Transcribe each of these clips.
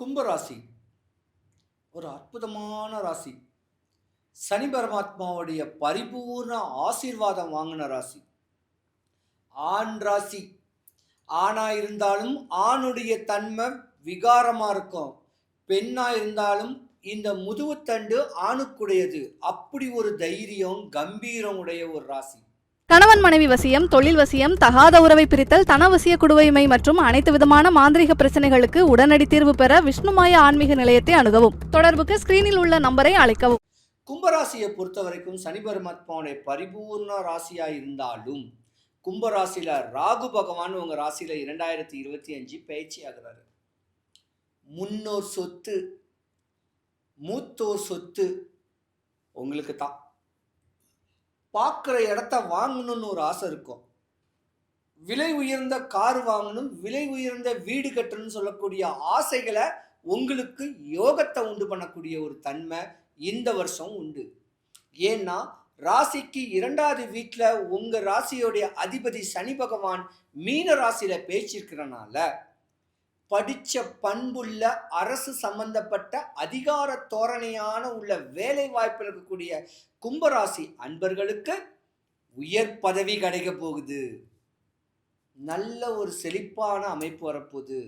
கும்பராசி ஒரு அற்புதமான ராசி. சனி பரமாத்மாவுடைய பரிபூர்ண ஆசீர்வாதம் வாங்கின ராசி. ஆண் ராசி. ஆணா இருந்தாலும் ஆணுடைய தன்மை விகாரமா இருக்கும். பெண்ணா இருந்தாலும் இந்த முதுகுத்தண்டு ஆணுக்குடையது. அப்படி ஒரு தைரியம் கம்பீரம் உடைய ஒரு ராசி. கணவன் மனைவி வசியம், தொழில் வசியம், தகாத உறவை பிரித்தல், தனவசிய குடுவைமை மற்றும் அனைத்து விதமான மாந்திரிக பிரச்சனைகளுக்கு உடனடி தீர்வு பெற விஷ்ணுமாய ஆன்மீக நிலையத்தை அணுகவும். தொடர்புக்கு ஸ்கிரீனில் உள்ள நம்பரை அழைக்கவும். கும்பராசியை பொறுத்த வரைக்கும் சனி பரமாத்மாவுடைய பரிபூர்ண ராசியா இருந்தாலும் கும்பராசியில ராகு பகவான் உங்க ராசியில 2025 பயிற்சி ஆகிறாரு. முன்னோர் சொத்து, மூத்தோர் சொத்து உங்களுக்கு தான். பார்க்குற இடத்த வாங்கணும்னு ஒரு ஆசை இருக்கும். விலை உயர்ந்த கார் வாங்கணும், விலை உயர்ந்த வீடு கட்டணும்னு சொல்லக்கூடிய ஆசைகளை உங்களுக்கு யோகத்தை உண்டு பண்ணக்கூடிய ஒரு தன்மை இந்த வருஷம் உண்டு. ஏன்னா ராசிக்கு 2வது வீட்டில் உங்க ராசியோடைய அதிபதி சனி பகவான் மீன ராசியில பேச்சிருக்கிறனால படிச்ச பண்புள்ள அரசு சம்பந்தப்பட்ட அதிகார தோரணையான உள்ள வேலை வாய்ப்பு இருக்கக்கூடிய கும்பராசி அன்பர்களுக்கு உயர் பதவி கிடைக்க போகுது. நல்ல ஒரு செழிப்பான அமைப்பு வரப்போகுது.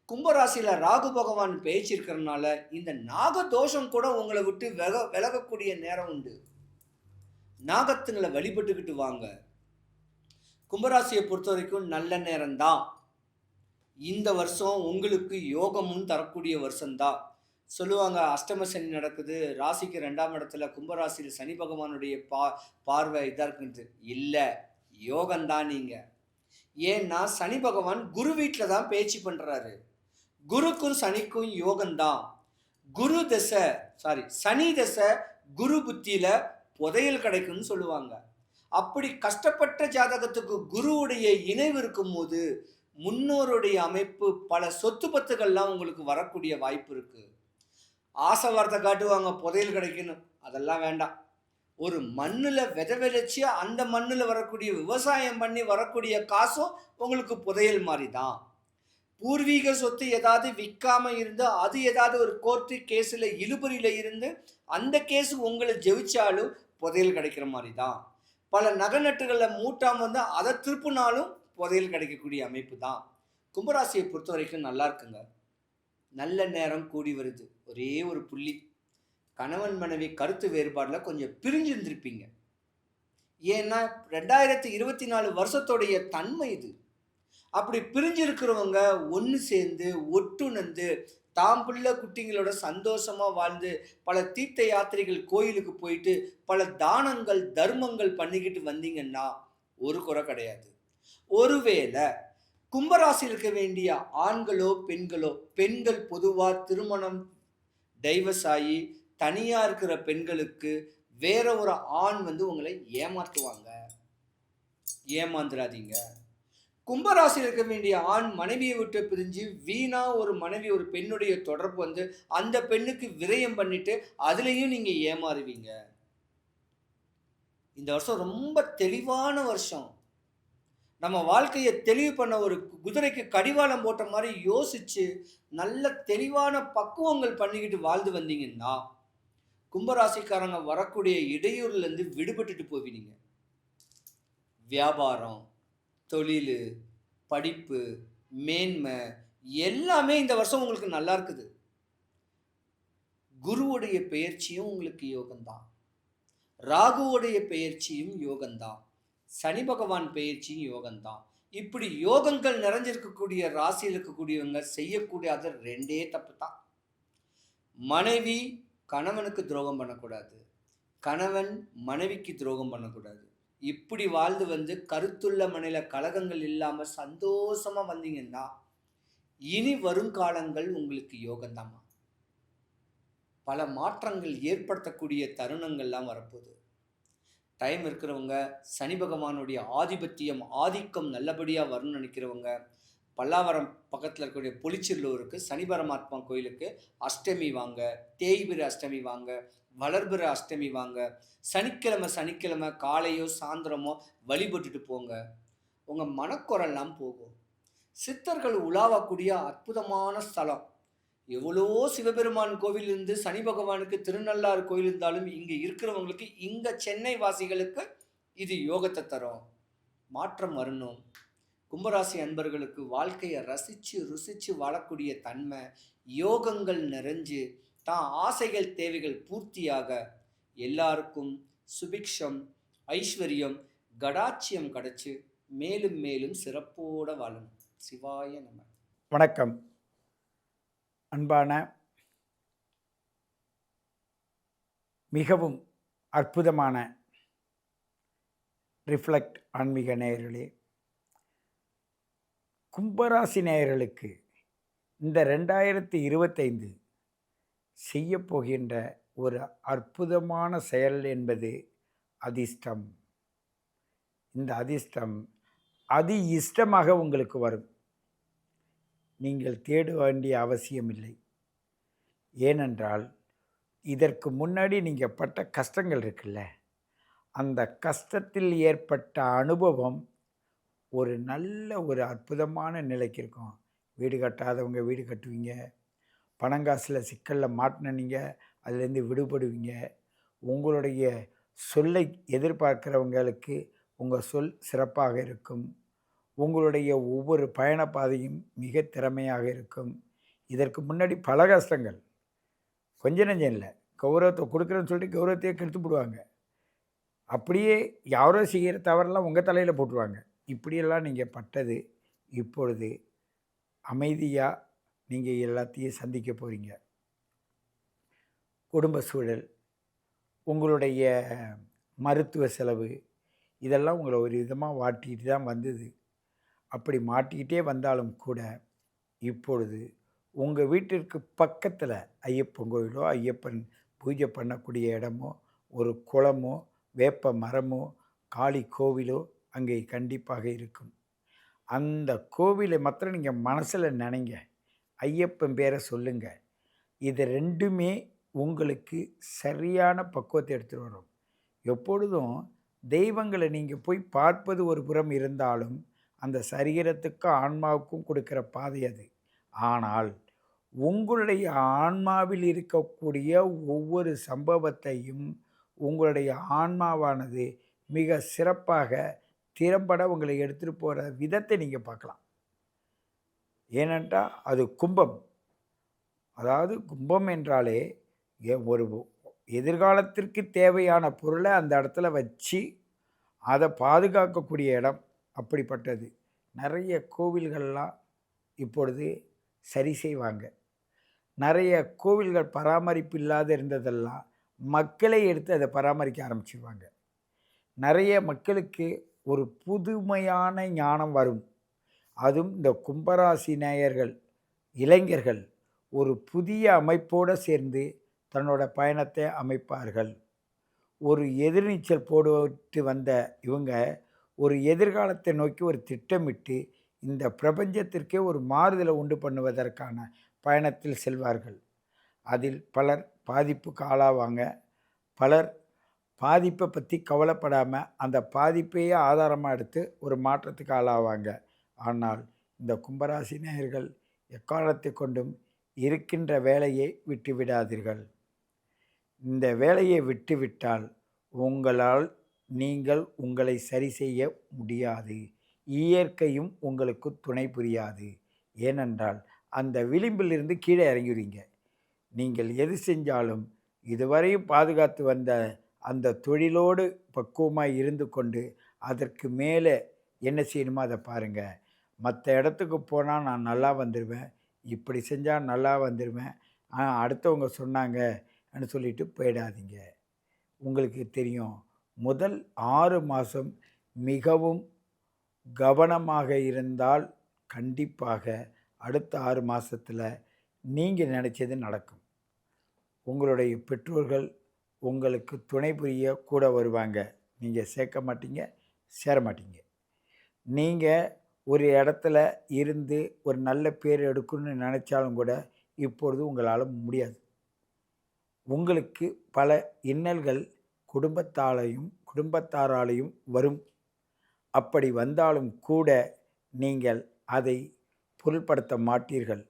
கும்பராசியில ராகு பகவான் பேச்சிருக்கிறதுனால இந்த நாகதோஷம் கூட உங்களை விட்டு விலகக்கூடிய நேரம் உண்டு. நாகத்துங்களை வழிபட்டுக்கிட்டு வாங்க. கும்பராசியை பொறுத்த வரைக்கும் நல்ல நேரம்தான். இந்த வருஷம் உங்களுக்கு யோகமும் தரக்கூடிய வருஷம்தான். சொல்லுவாங்க அஷ்டம சனி நடக்குது, ராசிக்கு 2ஆம் இடத்துல கும்பராசியில் சனி பகவானுடைய பார்வை இதாக இருக்குன்ட்டு இல்லை, யோகம்தான் நீங்க. ஏன்னா சனி பகவான் குரு வீட்டில் தான் பேச்சு பண்றாரு. குருக்கும் சனிக்கும் யோகம்தான். சனி தசை குரு புத்தியில புதையல் கிடைக்கும்னு சொல்லுவாங்க. அப்படி கஷ்டப்பட்ட ஜாதகத்துக்கு குருவுடைய இணைவு இருக்கும் போது முன்னோருடைய அமைப்பு பல சொத்து பத்துக்கள்லாம் உங்களுக்கு வரக்கூடிய வாய்ப்பு இருக்கு. ஆசை வார்த்தை காட்டுவாங்க புதையல் கிடைக்கணும், அதெல்லாம் வேண்டாம். ஒரு மண்ணில் விதைச்சு அந்த மண்ணில் வரக்கூடிய விவசாயம் பண்ணி வரக்கூடிய காசும் உங்களுக்கு புதையல் மாதிரி தான். பூர்வீக சொத்து ஏதாவது விற்காம இருந்து அது ஏதாவது ஒரு கோர்ட்டு கேஸில் இழுபறியில் இருந்து அந்த கேஸு உங்களை ஜெயிச்சாலும் புதையல் கிடைக்கிற மாதிரி தான். பல நகநட்டுகளில் மூட்டாமல் வந்து அதை திருப்பினாலும் புதையல் கிடைக்கக்கூடிய அமைப்பு தான். கும்பராசியை பொறுத்த வரைக்கும் நல்லா இருக்குங்க. நல்ல நேரம் கூடி வருது. ஒரே ஒரு புள்ளி, கணவன் மனைவி கருத்து வேறுபாடில் கொஞ்சம் பிரிஞ்சிருந்திருப்பீங்க. ஏன்னா 2024 வருஷத்தோடைய தன்மை இது. அப்படி பிரிஞ்சிருக்கிறவங்க ஒன்று சேர்ந்து ஒட்டுணர்ந்து தாம் பிள்ளை குட்டிங்களோட சந்தோஷமா வாழ்ந்து பல தீர்த்த யாத்திரைகள் கோயிலுக்கு போயிட்டு பல தானங்கள் தர்மங்கள் பண்ணிக்கிட்டு வந்தீங்கன்னா ஒரு குறை கிடையாது. ஒருவேளை கும்பராசியில் இருக்க வேண்டிய ஆண்களோ பெண்களோ, பெண்கள் பொதுவாக திருமணம் டைவர்ஸ் ஆகி தனியாக இருக்கிற பெண்களுக்கு வேற ஒரு ஆண் வந்து உங்களை ஏமாற்றுவாங்க. ஏமாந்துடாதீங்க. கும்பராசியில் இருக்க வேண்டிய ஆண் மனைவியை விட்டு பிரிஞ்சு வீணா ஒரு மனைவி ஒரு பெண்ணுடைய தொடர்பு வந்து அந்த பெண்ணுக்கு விரயம் பண்ணிட்டு அதுலேயும் நீங்க ஏமாறுவீங்க. இந்த வருஷம் ரொம்ப தெளிவான வருஷம். நம்ம வாழ்க்கையை தெளிவு பண்ண ஒரு குதிரைக்கு கடிவாளம் போட்ட மாதிரி யோசிச்சு நல்ல தெளிவான பக்குவங்கள் பண்ணிக்கிட்டு வாழ்ந்து வந்தீங்கன்னா கும்பராசிக்காரங்க வரக்கூடிய இடையூறுல இருந்து விடுபட்டுட்டு போவீங்க. வியாபாரம், தொழில், படிப்பு, மேன்மை எல்லாமே இந்த வருஷம் உங்களுக்கு நல்லா இருக்குது. குருவுடைய பெயர்ச்சியும் உங்களுக்கு யோகம்தான். ராகுவுடைய பெயர்ச்சியும் யோகம்தான். சனி பகவான் பெயர்ச்சியும் யோகம்தான். இப்படி யோகங்கள் நிறைஞ்சிருக்கக்கூடிய ராசியில் இருக்கக்கூடியவங்க செய்யக்கூடிய அது 2 தப்பு தான். மனைவி கணவனுக்கு துரோகம் பண்ணக்கூடாது, கணவன் மனைவிக்கு துரோகம் பண்ணக்கூடாது. இப்படி வாழ்ந்து வந்து கருத்துள்ள மனையில கலகங்கள் இல்லாம சந்தோஷமா வந்தீங்கன்னா இனி வருங்காலங்கள் உங்களுக்கு யோகம்தாம்மா. பல மாற்றங்கள் ஏற்படுத்தக்கூடிய தருணங்கள்லாம் வரப்போகுது. டைம் இருக்கிறவங்க சனி பகவானுடைய ஆதிபத்தியம் ஆதிக்கம் நல்லபடியாக வரணும்னு நினைக்கிறவங்க பல்லாவரம் பக்கத்தில் இருக்கக்கூடிய பொலிச்செல்லூருக்கு சனி பரமாத்மா கோயிலுக்கு அஷ்டமி வாங்க, தேய்பிர அஷ்டமி வாங்க, வளர்பிற அஷ்டமி வாங்க. சனிக்கிழமை காலையோ சாயந்தரமோ வழிபட்டுட்டு போங்க. உங்கள் மனக்குறெல்லாம் போகும். சித்தர்கள் உலாவக்கூடிய அற்புதமான ஸ்தலம். எவ்வளோ சிவபெருமான் கோவில் இருந்து சனி பகவானுக்கு திருநள்ளாறு கோயில் இருந்தாலும் இங்க இருக்கிறவங்களுக்கு, இங்க சென்னை வாசிகளுக்கு இது யோகத்தை தரும். மாற்றம் வரணும். கும்பராசி அன்பர்களுக்கு வாழ்க்கையை ரசிச்சு ருசிச்சு வாழக்கூடிய தன்மை, யோகங்கள் நிறைஞ்சு தான் ஆசைகள் தேவைகள் பூர்த்தியாக எல்லாருக்கும் சுபிக்ஷம், ஐஸ்வர்யம், கடாட்சியம் கிடைச்சு மேலும் மேலும் சிறப்போட வாழணும். சிவாய நம. வணக்கம். அன்பான மிகவும் அற்புதமான ரிஃப்ளெக்ட் ஆன்மீக நேயர்களே, கும்பராசி நேயர்களுக்கு இந்த 2025 செய்யப்போகின்ற ஒரு அற்புதமான செயல் என்பது அதிர்ஷ்டம். இந்த அதிர்ஷ்டம் அதி இஷ்டமாக உங்களுக்கு வரும். நீங்கள் தேட வேண்டிய அவசியமில்லை. ஏனென்றால் இதற்கு முன்னாடி நீங்கள் பட்ட கஷ்டங்கள் இருக்குல்ல, அந்த கஷ்டத்தில் ஏற்பட்ட அனுபவம் ஒரு நல்ல ஒரு அற்புதமான நிலைக்கு இருக்கும். வீடு கட்டாதவங்க வீடு கட்டுவீங்க, பணங்காசில் சிக்கலில் மாட்டினீங்க, அதுலேருந்து விடுபடுவீங்க. உங்களுடைய சொல்லை எதிர்பார்க்கிறவங்களுக்கு உங்கள் சொல் சிறப்பாக இருக்கும். உங்களுடைய ஒவ்வொரு பயணப்பாதையும் மிக திறமையாக இருக்கும். இதற்கு முன்னாடி பல கஷ்டங்கள், கொஞ்சம் நெஞ்சம் இல்லை. கௌரவத்தை கொடுக்குறேன்னு சொல்லிட்டு கௌரவத்தையே கெடுத்து போடுவாங்க. அப்படியே யாரோ செய்கிற தவறெல்லாம் உங்கள் தலையில் போட்டுருவாங்க. இப்படியெல்லாம் நீங்கள் பட்டது இப்பொழுது அமைதியாக நீங்கள் எல்லாத்தையும் சந்திக்க போகிறீங்க. குடும்ப சூழல், உங்களுடைய மருத்துவ செலவு, இதெல்லாம் உங்களை ஒரு விதமாக வாட்டிக்கிட்டு தான் வந்தது. அப்படி மாட்டிக்கிட்டே வந்தாலும் கூட இப்பொழுது உங்கள் வீட்டிற்கு பக்கத்தில் ஐயப்பன் கோயிலோ, ஐயப்பன் பூஜை பண்ணக்கூடிய இடமோ, ஒரு குளமோ, வேப்ப மரமோ, காளி கோவிலோ அங்கே கண்டிப்பாக இருக்கும். அந்த கோவிலை மாத்திரம் நீங்கள் மனசில் நினைங்க, ஐயப்பன் பேரை சொல்லுங்கள். இது ரெண்டுமே உங்களுக்கு சரியான பக்குவத்தை எடுத்துகிட்டு வரும். எப்பொழுதும் தெய்வங்களை நீங்கள் போய் பார்ப்பது ஒரு புறம் இருந்தாலும் அந்த சரீரத்துக்கும் ஆன்மாவுக்கும் கொடுக்குற பாதை அது. ஆனால் உங்களுடைய ஆன்மாவில் இருக்கக்கூடிய ஒவ்வொரு சம்பவத்தையும் உங்களுடைய ஆன்மாவானது மிக சிறப்பாக திறம்பட உங்களை எடுத்துகிட்டு போகிற விதத்தை நீங்கள் பார்க்கலாம். ஏனென்றால் அது கும்பம். அதாவது கும்பம் என்றாலே ஒரு எதிர்காலத்திற்கு தேவையான பொருளை அந்த இடத்துல வச்சு அதை பாதுகாக்கக்கூடிய இடம் அப்படிப்பட்டது. நிறைய கோவில்கள்லாம் இப்பொழுது சரி செய்வாங்க. நிறைய கோவில்கள் பராமரிப்பு இல்லாத இருந்ததெல்லாம் மக்களை எடுத்து அதை பராமரிக்க ஆரம்பிச்சிருவாங்க. நிறைய மக்களுக்கு ஒரு புதுமையான ஞானம் வரும். அதுவும் இந்த கும்பராசி நேயர்கள், இளைஞர்கள் ஒரு புதிய அமைப்போடு சேர்ந்து தன்னோட பயணத்தை அமைப்பார்கள். ஒரு எதிர்நீச்சல் போட்டு வந்த இவங்க ஒரு எதிர்காலத்தை நோக்கி ஒரு திட்டமிட்டு இந்த பிரபஞ்சத்திற்கே ஒரு மாறுதலை உண்டு பண்ணுவதற்கான பயணத்தில் செல்வார்கள். அதில் பலர் பாதிப்புக்கு ஆளாவாங்க. பலர் பாதிப்பை பற்றி கவலைப்படாமல் அந்த பாதிப்பையே ஆதாரமாக எடுத்து ஒரு மாற்றத்துக்கு ஆளாவாங்க. ஆனால் இந்த கும்பராசி நேயர்கள் எக்காலத்தை கொண்டும் இருக்கின்ற வேலையை விட்டுவிடாதீர்கள். இந்த வேலையை விட்டுவிட்டால் உங்களால் நீங்கள் உங்களை சரி செய்ய முடியாது. இயற்கையும் உங்களுக்கு துணை புரியாது. ஏனென்றால் அந்த விளிம்பிலிருந்து கீழே இறங்கிடுவீங்க. நீங்கள் எது செஞ்சாலும் இதுவரையும் பாதுகாத்து வந்த அந்த தொழிலோடு பக்குவமாக இருந்து கொண்டு அதற்கு மேலே என்ன செய்யணுமோ அதை பாருங்கள். மற்ற இடத்துக்கு போனால் நான் நல்லா வந்துடுவேன், இப்படி செஞ்சால் நல்லா வந்துடுவேன், அடுத்தவங்க சொன்னாங்கன்னு சொல்லிட்டு போயிடாதீங்க. உங்களுக்கு தெரியும், முதல் 6 மாதம் மிகவும் கவனமாக இருந்தால் கண்டிப்பாக அடுத்த 6 மாதத்தில் நீங்கள் நினச்சது நடக்கும். உங்களுடைய பெற்றோர்கள் உங்களுக்கு துணை புரிய கூட வருவாங்க. நீங்கள் சேர்க்க மாட்டீங்க, சேர மாட்டீங்க. நீங்கள் ஒரு இடத்துல இருந்து ஒரு நல்ல பேர் எடுக்கணும்னு நினச்சாலும் கூட இப்பொழுது உங்களால் முடியாது. உங்களுக்கு பல இன்னல்கள் குடும்பத்தாராலையும் வரும். அப்படி வந்தாலும் கூட நீங்கள் அதை பொருட்படுத்த மாட்டீர்கள்.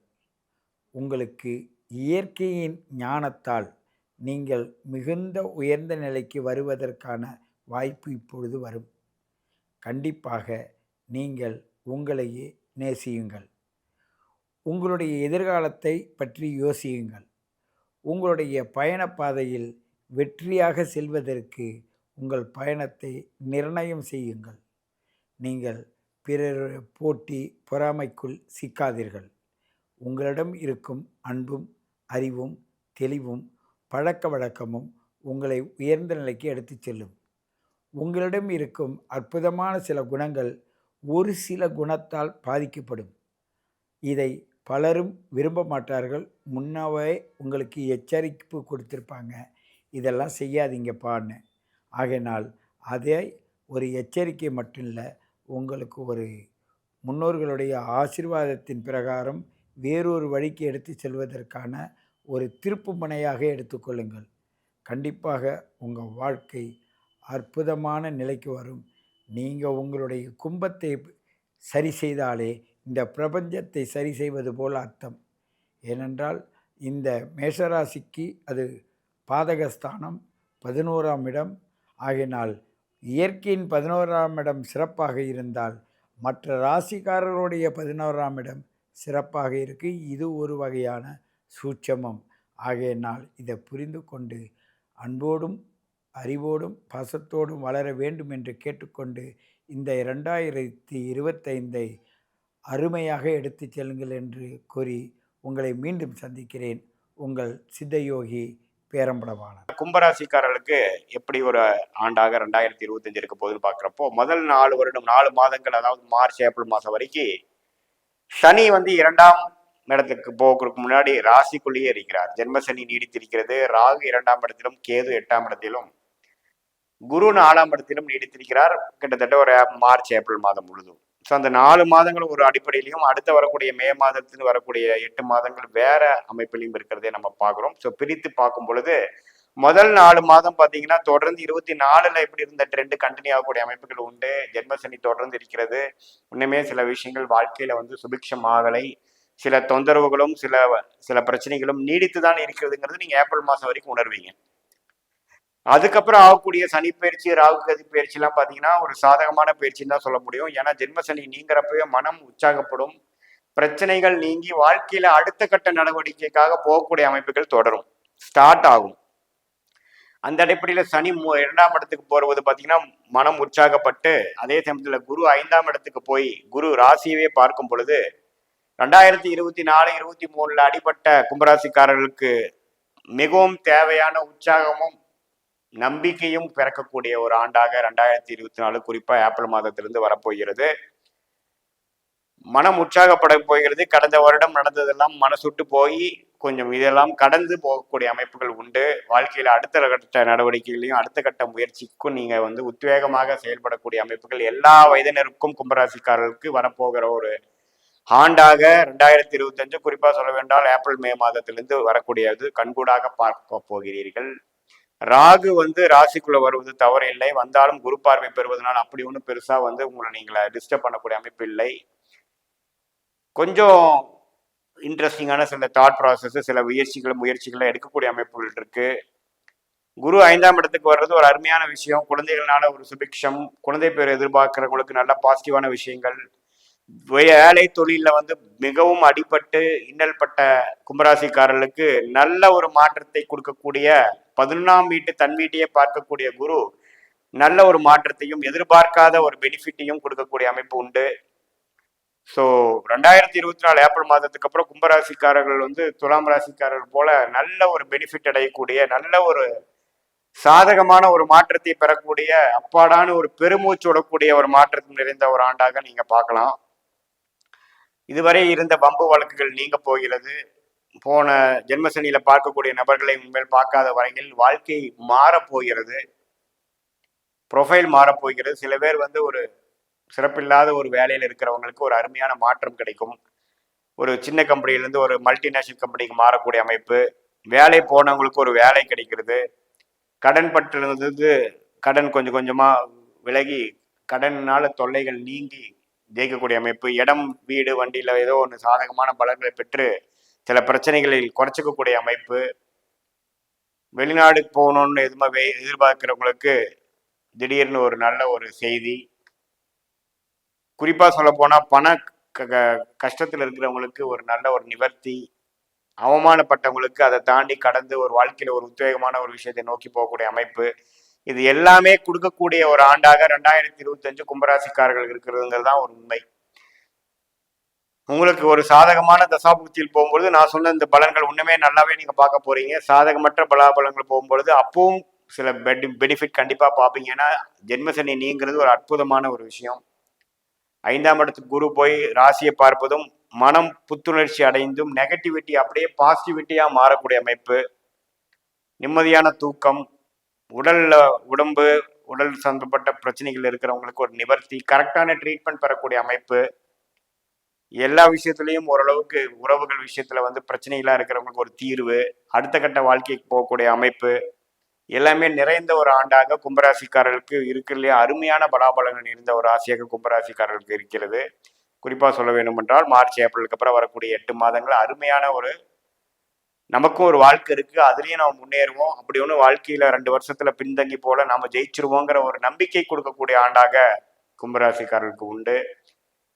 உங்களுக்கு இயற்கையின் ஞானத்தால் நீங்கள் மிகுந்த உயர்ந்த நிலைக்கு வருவதற்கான வாய்ப்பு இப்பொழுது வரும். கண்டிப்பாக நீங்கள் உங்களையே நேசியுங்கள். உங்களுடைய எதிர்காலத்தை பற்றி யோசியுங்கள். உங்களுடைய பயணப்பாதையில் வெற்றியாக செல்வதற்கு உங்கள் பயணத்தை நிர்ணயம் செய்யுங்கள். நீங்கள் பிறர் போட்டி பொறாமைக்குள் சிக்காதீர்கள். உங்களிடம் இருக்கும் அன்பும் அறிவும் தெளிவும் பழக்க வழக்கமும் உங்களை உயர்ந்த நிலைக்கு எடுத்துச் செல்லும். உங்களிடம் இருக்கும் அற்புதமான சில குணங்கள் ஒரு சில குணத்தால் பாதிக்கப்படும். இதை பலரும் விரும்ப மாட்டார்கள். முன்னவே உங்களுக்கு எச்சரிப்பு கொடுத்துருப்பாங்க, இதெல்லாம் செய்யாதீங்கப்பான்னு. ஆகையினால் அதே ஒரு எச்சரிக்கை மட்டும் இல்லை, உங்களுக்கு ஒரு முன்னோர்களுடைய ஆசீர்வாதத்தின் பிரகாரம் வேறொரு வழிக்கு எடுத்து செல்வதற்கான ஒரு திருப்பு முனையாக எடுத்துக்கொள்ளுங்கள். கண்டிப்பாக உங்கள் வாழ்க்கை அற்புதமான நிலைக்கு வரும். நீங்கள் உங்களுடைய கும்பத்தை சரி செய்தாலே இந்த பிரபஞ்சத்தை சரி செய்வது போல் அர்த்தம். ஏனென்றால் இந்த மேஷராசிக்கு அது பாதகஸ்தானம், 11ஆம் இடம். ஆகினால் இயற்கையின் 11ஆம் இடம் சிறப்பாக இருந்தால் மற்ற ராசிக்காரர்களுடைய 11ஆம் இடம் சிறப்பாக இருக்குது. இது ஒரு வகையான சூட்சமம். ஆகையினால் இதை புரிந்து கொண்டு அன்போடும் அறிவோடும் பாசத்தோடும் வளர வேண்டும் என்று கேட்டுக்கொண்டு இந்த 2025 அருமையாக எடுத்து செல்லுங்கள் என்று கூறி உங்களை மீண்டும் சந்திக்கிறேன். உங்கள் சித்தயோகி பேரம்பலவாணன். கும்பராசிக்காரர்களுக்கு எப்படி ஒரு ஆண்டாக 2025 இருக்க போகுதுன்னு பார்க்குறப்போ, முதல் 4 வருடம் 4 மாதங்கள், அதாவது மார்ச் ஏப்ரல் மாதம் வரைக்கும் சனி 2ஆம் இடத்துக்கு போகிறதுக்கு முன்னாடி ராசிக்குள்ளேயே இருக்கிறார். ஜென்ம சனி நீடித்திருக்கிறது. ராகு 2ஆம் இடத்திலும், கேது 8ஆம் இடத்திலும், குரு 4ஆம் இடத்திலும் நீடித்திருக்கிறார். கிட்டத்தட்ட ஒரு மார்ச் ஏப்ரல் மாதம் முழுதும். ஸோ அந்த 4 மாதங்கள் ஒரு அடிப்படையிலையும், அடுத்து வரக்கூடிய மே மாதத்தில் வரக்கூடிய 8 மாதங்கள் வேற அமைப்பிலையும் இருக்கிறதே நம்ம பார்க்குறோம். ஸோ பிரித்து பார்க்கும் பொழுது முதல் 4 மாதம் பார்த்தீங்கன்னா தொடர்ந்து 24ல் எப்படி இருந்த ட்ரெண்டு கண்டினியூ ஆகக்கூடிய அமைப்புகள் உண்டு. ஜென்மசனி தொடர்ந்து இருக்கிறது. இன்னுமே சில விஷயங்கள் வாழ்க்கையில சுபிக்ஷம் ஆகலை. சில தொந்தரவுகளும் சில பிரச்சனைகளும் நீடித்து தான் இருக்கிறதுங்கிறது நீங்க ஏப்ரல் மாதம் வரைக்கும் உணர்வீங்க. அதுக்கப்புறம் ஆகக்கூடிய சனி பயிற்சி, ராகு கதி பயிற்சி எல்லாம் பாத்தீங்கன்னா ஒரு சாதகமான பயிற்சின்னு தான் சொல்ல முடியும். ஏன்னா ஜென்ம சனி நீங்கிறப்பவே மனம் உற்சாகப்படும், பிரச்சனைகள் நீங்கி வாழ்க்கையில அடுத்த கட்ட நடவடிக்கைக்காக போகக்கூடிய அமைப்புகள் தொடரும், ஸ்டார்ட் ஆகும். அந்த அடிப்படையில சனி 2ஆம் இடத்துக்கு போறது பாத்தீங்கன்னா மனம் உற்சாகப்பட்டு, அதே சமயத்துல குரு 5ஆம் இடத்துக்கு போய் குரு ராசியவே பார்க்கும் பொழுது 2024-23 அடிபட்ட கும்பராசிக்காரர்களுக்கு மிகவும் தேவையான உற்சாகமும் நம்பிக்கையும் பிறக்கக்கூடிய ஒரு ஆண்டாக 2024 குறிப்பா ஏப்ரல் மாதத்திலிருந்து வரப்போகிறது. மனம் உற்சாகப்பட போகிறது. கடந்த வருடம் நடந்ததெல்லாம் மனசுட்டு போய் கொஞ்சம் இதெல்லாம் கடந்து போகக்கூடிய அமைப்புகள் உண்டு. வாழ்க்கையில அடுத்த கட்ட நடவடிக்கைகளையும் அடுத்த கட்ட முயற்சிக்கும் நீங்க உத்வேகமாக செயல்படக்கூடிய அமைப்புகள் எல்லா வயதினருக்கும் கும்பராசிக்காரர்களுக்கு வரப்போகிற ஒரு ஆண்டாக 2025 குறிப்பா சொல்ல வேண்டால் ஏப்ரல் மே மாதத்திலிருந்து வரக்கூடியது கண்கூடாக பார்க்க போகிறீர்கள். ராகு ராசிக்குள்ள வருவது தவறு இல்லை, வந்தாலும் குரு பார்வை பெறுவதனால் அப்படி ஒன்றும் பெருசா உங்களை நீங்களை டிஸ்டர்ப் பண்ணக்கூடிய அமைப்பு இல்லை. கொஞ்சம் இன்ட்ரெஸ்டிங்கான சில தாட் ப்ராசஸ், சில முயற்சிகளை எடுக்கக்கூடிய அமைப்புகள் இருக்கு. குரு 5ஆம் இடத்துக்கு வர்றது ஒரு அருமையான விஷயம். குழந்தைகள்னால ஒரு சுபிக்ஷம், குழந்தை பேர் எதிர்பார்க்கிறவங்களுக்கு நல்ல பாசிட்டிவான விஷயங்கள். வேலை தொழில மிகவும் அடிபட்டு இன்னல் பட்ட கும்பராசிக்காரர்களுக்கு நல்ல ஒரு மாற்றத்தை கொடுக்கக்கூடிய 11ஆம் வீட்டு தன் வீட்டையே பார்க்கக்கூடிய குரு நல்ல ஒரு மாற்றத்தையும் எதிர்பார்க்காத ஒரு பெனிஃபிட்டையும் கொடுக்கக்கூடிய அமைப்பு உண்டு. ஸோ 2024 ஏப்ரல் மாதத்துக்கு அப்புறம் கும்பராசிக்காரர்கள் துலாம் ராசிக்காரர்கள் போல நல்ல ஒரு பெனிஃபிட் அடையக்கூடிய, நல்ல ஒரு சாதகமான ஒரு மாற்றத்தை பெறக்கூடிய, அப்பாடான ஒரு பெருமூச்சு விடக்கூடிய ஒரு மாற்றத்தை நிறைந்த ஒரு ஆண்டாக நீங்க பார்க்கலாம். இதுவரை இருந்த வம்பு வழக்குகள் நீங்க போகிறது. போன ஜென்மசனியில பார்க்கக்கூடிய நபர்களை உண்மையில் பார்க்காத வரையில் வாழ்க்கை மாறப்போகிறது, ப்ரொஃபைல் மாறப்போகிறது. சில பேர் ஒரு சிறப்பில்லாத ஒரு வேலையில் இருக்கிறவங்களுக்கு ஒரு அருமையான மாற்றம் கிடைக்கும். ஒரு சின்ன கம்பெனிலேருந்து ஒரு மல்டிநேஷனல் கம்பெனிக்கு மாறக்கூடிய அமைப்பு, வேலை போனவங்களுக்கு ஒரு வேலை கிடைக்கிறது, கடன் பட்டிருந்தது கடன் கொஞ்சம் கொஞ்சமாக விலகி கடனால தொல்லைகள் நீங்கி ஜெயிக்கக்கூடிய அமைப்பு, இடம் வீடு வண்டியில் ஏதோ ஒன்று சாதகமான பலன்களை பெற்று சில பிரச்சனைகளில் குறைச்சிக்கக்கூடிய அமைப்பு, வெளிநாடு போகணும்னு எதுவுமே எதிர்பார்க்கிறவங்களுக்கு திடீர்னு ஒரு நல்ல ஒரு செய்தி, குறிப்பாக சொல்ல போனால் பண கஷ்டத்தில் இருக்கிறவங்களுக்கு ஒரு நல்ல ஒரு நிவர்த்தி, அவமானப்பட்டவங்களுக்கு அதை தாண்டி கடந்து ஒரு வாழ்க்கையில் ஒரு உத்வேகமான ஒரு விஷயத்தை நோக்கி போகக்கூடிய அமைப்பு, இது எல்லாமே கொடுக்கக்கூடிய ஒரு ஆண்டாக 2025 கும்பராசிக்காரர்கள் இருக்கிறதுங்கிறது தான் ஒரு உண்மை. உங்களுக்கு ஒரு சாதகமான தசாபுக்தியில் போகும்பொழுது நான் சொன்ன இந்த பலன்கள் ஒண்ணுமே நல்லாவே நீங்க பார்க்க போறீங்க. சாதகமற்ற பலாபலங்கள் போகும்பொழுது அப்பவும் சில பெனிஃபிட் கண்டிப்பா பார்ப்பீங்க. ஏன்னா ஜென்மசனி நீங்கிறது ஒரு அற்புதமான ஒரு விஷயம். 5ஆம் இடத்துக்கு குரு போய் ராசியை பார்ப்பதும் மனம் புத்துணர்ச்சி அடைந்தும் நெகட்டிவிட்டி அப்படியே பாசிட்டிவிட்டியா மாறக்கூடிய அமைப்பு, நிம்மதியான தூக்கம், உடல் சம்பந்தப்பட்ட பிரச்சனைகள் இருக்கிறவங்களுக்கு ஒரு நிவர்த்தி, கரெக்டான ட்ரீட்மெண்ட் பெறக்கூடிய அமைப்பு, எல்லா விஷயத்துலையும் ஓரளவுக்கு உறவுகள் விஷயத்துல பிரச்சனைகளா இருக்கிறவங்களுக்கு ஒரு தீர்வு, அடுத்த கட்ட வாழ்க்கைக்கு போகக்கூடிய அமைப்பு, எல்லாமே நிறைந்த ஒரு ஆண்டாக கும்பராசிக்காரர்களுக்கு இருக்கிறதுலே அருமையான பலாபலங்கள் இருந்த ஒரு ராசியாக கும்பராசிக்காரர்களுக்கு இருக்கிறது. குறிப்பா சொல்ல வேண்டும் என்றால் மார்ச் ஏப்ரலுக்கு அப்புறம் வரக்கூடிய 8 மாதங்கள் அருமையான ஒரு நமக்கும் ஒரு வாழ்க்கை இருக்கு, அதுலயும் நம்ம முன்னேறுவோம். அப்படி ஒன்று வாழ்க்கையில 2 வருஷத்துல பின்தங்கி போல நாம ஜெயிச்சிருவோங்கிற ஒரு நம்பிக்கை கொடுக்கக்கூடிய ஆண்டாக கும்பராசிக்காரர்களுக்கு உண்டு.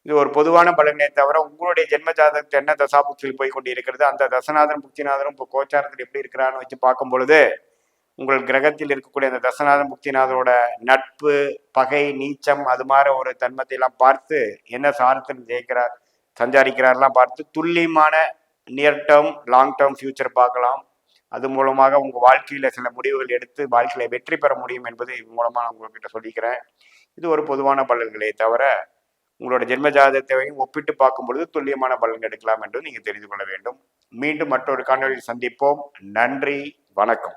இது ஒரு பொதுவான பலனே தவிர உங்களுடைய ஜென்ம ஜாதகத்தை என்ன தசாபுக்தியில் போய் கொண்டு இருக்கிறது, அந்த தசநாதன் புக்திநாதனும் இப்போ கோச்சாரத்தில் எப்படி இருக்கிறான்னு வச்சு பார்க்கும் பொழுது உங்கள் கிரகத்தில் இருக்கக்கூடிய அந்த தசநாதன் புக்திநாதனோட நட்பு, பகை, நீச்சம் அது மாதிரி ஒரு தன்மத்தை எல்லாம் பார்த்து என்ன சாரத்தில் ஜெயிக்கிறார் சஞ்சாரிக்கிறார்லாம் பார்த்து துல்லியமான near term long term future பார்க்கலாம். அது மூலமாக உங்கள் வாழ்க்கையில் சில முடிவுகள் எடுத்து வாழ்க்கையில வெற்றி பெற முடியும் என்பது இது மூலமாக நான் உங்ககிட்ட சொல்லிக்கிறேன். இது ஒரு பொதுவான பலன்களே தவிர உங்களோட ஜென்ம ஜாதகத்தையும் ஒப்பிட்டு பார்க்கும் பொழுது துல்லியமான பலன் எடுக்கலாம் என்று நீங்கள் தெரிந்து கொள்ள வேண்டும். மீண்டும் மற்றொரு காணொலியில் சந்திப்போம். நன்றி, வணக்கம்.